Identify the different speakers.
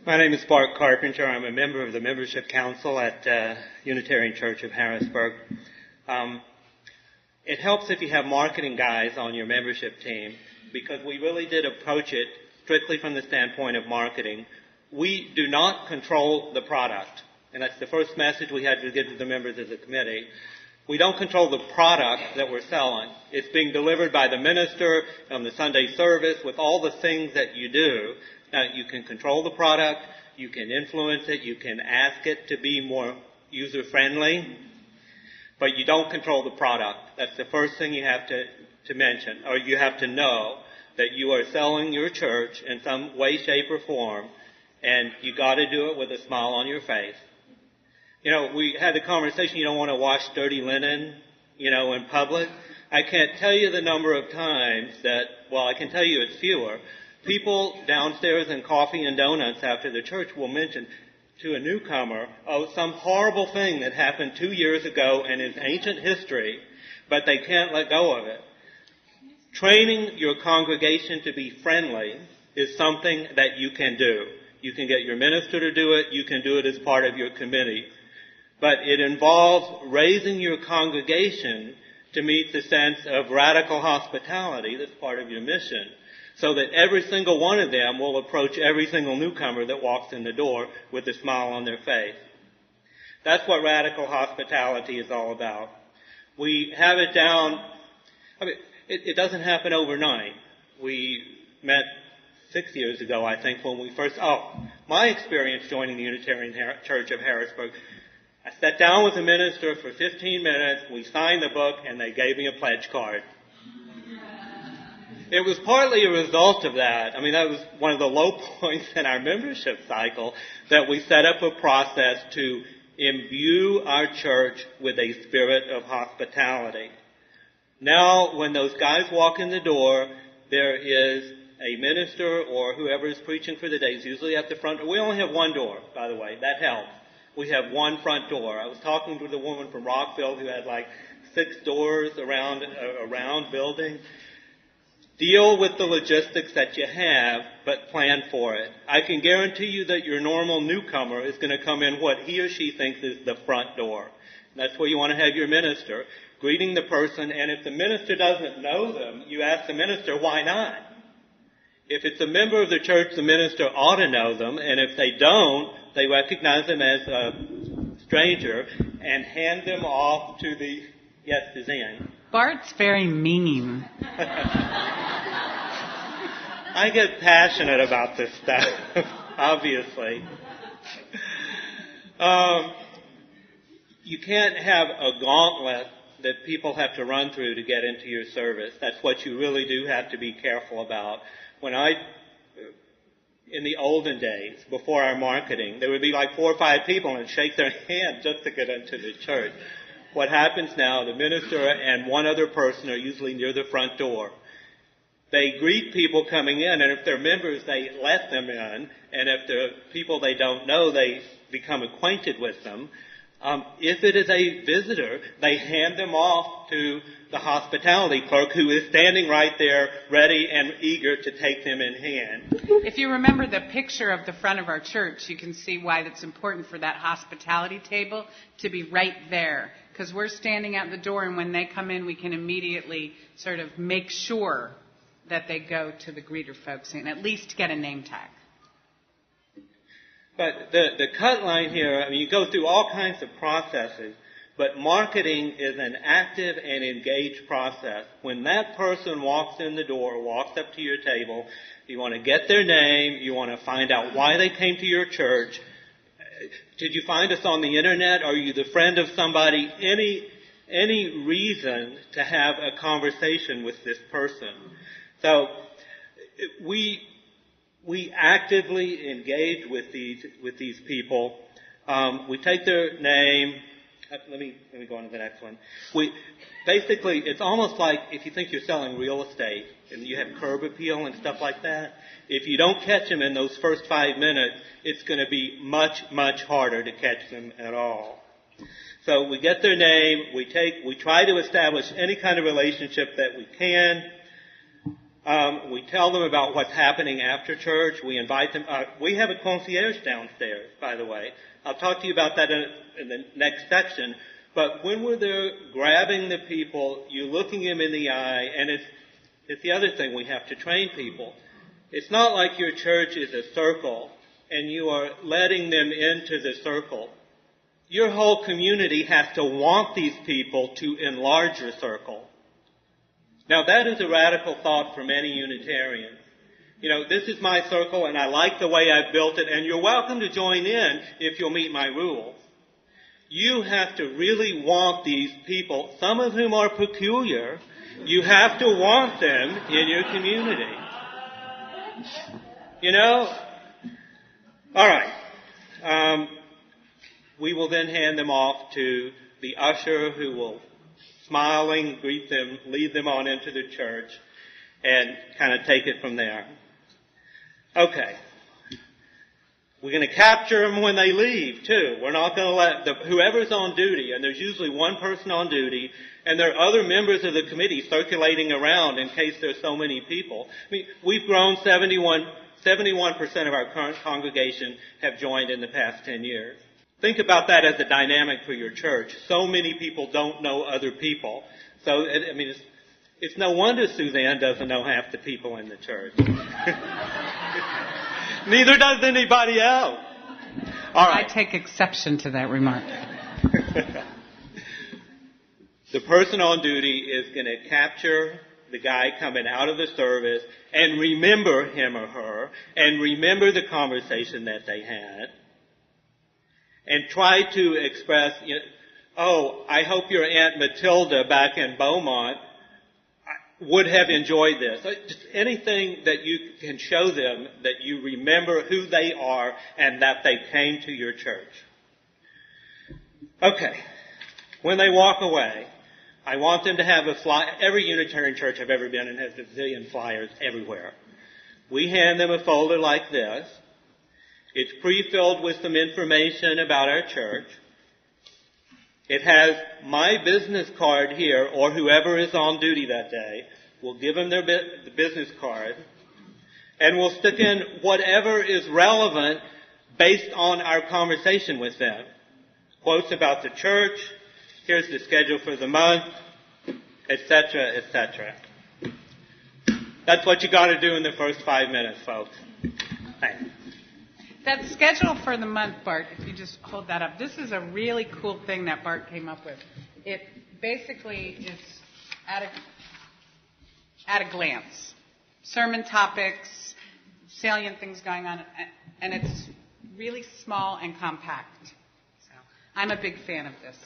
Speaker 1: My name is Bart Carpenter. I'm a member of the Membership Council at Unitarian Church of Harrisburg. It helps if you have marketing guys on your membership team, because we really did approach it strictly from the standpoint of marketing. We do not control the product, and that's the first message we had to give to the members of the committee. We don't control the product that we're selling. It's being delivered by the minister on the Sunday service with all the things that you do. Now, you can control the product, you can influence it, you can ask it to be more user-friendly, but you don't control the product. That's the first thing you have to mention, or you have to know that you are selling your church in some way, shape, or form, and you got to do it with a smile on your face. You know, we had the conversation, you don't want to wash dirty linen, in public. I can't tell you the number of times that, well, I can tell you it's fewer. People downstairs in coffee and donuts after the church will mention to a newcomer, some horrible thing that happened 2 years ago and is ancient history, but they can't let go of it. Training your congregation to be friendly is something that you can do. You can get your minister to do it. You can do it as part of your committee. But it involves raising your congregation to meet the sense of radical hospitality that's part of your mission, so that every single one of them will approach every single newcomer that walks in the door with a smile on their face. That's what radical hospitality is all about. We have it down. It doesn't happen overnight. We met 6 years ago, I think, when we first... my experience joining the Unitarian Church of Harrisburg, I sat down with the minister for 15 minutes, we signed the book, and they gave me a pledge card. It was partly a result of that. That was one of the low points in our membership cycle, that we set up a process to imbue our church with a spirit of hospitality. Now, when those guys walk in the door, there is a minister or whoever is preaching for the day, is usually at the front door. We only have one door, by the way. That helps. We have one front door. I was talking to the woman from Rockville who had 6 doors around a round building. Deal with the logistics that you have, but plan for it. I can guarantee you that your normal newcomer is going to come in what he or she thinks is the front door. That's where you want to have your minister, greeting the person, and if the minister doesn't know them, you ask the minister, why not? If it's a member of the church, the minister ought to know them, and if they don't, they recognize them as a stranger and hand them off to the... Yes, Suzanne?
Speaker 2: Bart's very mean.
Speaker 1: I get passionate about this stuff, obviously. You can't have a gauntlet that people have to run through to get into your service. That's what you really do have to be careful about. In the olden days, before our marketing, there would be 4 or 5 people and shake their hand just to get into the church. What happens now, the minister and one other person are usually near the front door. They greet people coming in, and if they're members, they let them in. And if they're people they don't know, they become acquainted with them. If it is a visitor, they hand them off to the hospitality clerk, who is standing right there ready and eager to take them in hand.
Speaker 2: If you remember the picture of the front of our church, you can see why it's important for that hospitality table to be right there. Because we're standing at the door, and when they come in, we can immediately sort of make sure that they go to the greeter folks and at least get a name tag.
Speaker 1: But the cut line here, you go through all kinds of processes, but marketing is an active and engaged process. When that person walks in the door, walks up to your table, you want to get their name, you want to find out why they came to your church. Did you find us on the internet? Are you the friend of somebody? Any reason to have a conversation with this person. So we actively engage with these people. We take their name. Let me go on to the next one. Basically, it's almost like if you think you're selling real estate and you have curb appeal and stuff like that. If you don't catch them in those first 5 minutes, it's going to be much, much harder to catch them at all. So we get their name. We try to establish any kind of relationship that we can. We tell them about what's happening after church. We invite them. We have a concierge downstairs, by the way. I'll talk to you about that in the next section. But when we're there grabbing the people, you're looking them in the eye, and it's the other thing we have to train people. It's not like your church is a circle and you are letting them into the circle. Your whole community has to want these people to enlarge your circle. Now that is a radical thought for many Unitarians. You know, this is my circle and I like the way I've built it, and you're welcome to join in if you'll meet my rules. You have to really want these people, some of whom are peculiar. You have to want them in your community. You know? All right. We will then hand them off to the usher who will smiling greet them, lead them on into the church, and kind of take it from there. Okay. We're going to capture them when they leave, too. We're not going to let whoever's on duty, and there's usually one person on duty, and there are other members of the committee circulating around in case there's so many people. I mean, we've grown 71% of our current congregation have joined in the past 10 years. Think about that as a dynamic for your church. So many people don't know other people. So, I mean, it's no wonder Suzanne doesn't know half the people in the church. Neither does anybody else. All right.
Speaker 2: I take exception to that remark.
Speaker 1: The person on duty is going to capture the guy coming out of the service and remember him or her and remember the conversation that they had and try to express, you know, oh, I hope your Aunt Matilda back in Beaumont would have enjoyed this. Just anything that you can show them that you remember who they are and that they came to your church. Okay. When they walk away, I want them to have a flyer. Every Unitarian church I've ever been in has a zillion flyers everywhere. We hand them a folder like this. It's pre-filled with some information about our church. It has my business card here, or whoever is on duty that day. We'll give them the business card, and we'll stick in whatever is relevant based on our conversation with them. Quotes about the church, here's the schedule for the month, etc., etc. That's what you got to do in the first 5 minutes, folks. Thanks.
Speaker 2: That schedule for the month, Bart, if you just hold that up, this is a really cool thing that Bart came up with. It basically is at a glance. Sermon topics, salient things going on, and it's really small and compact. So I'm a big fan of this.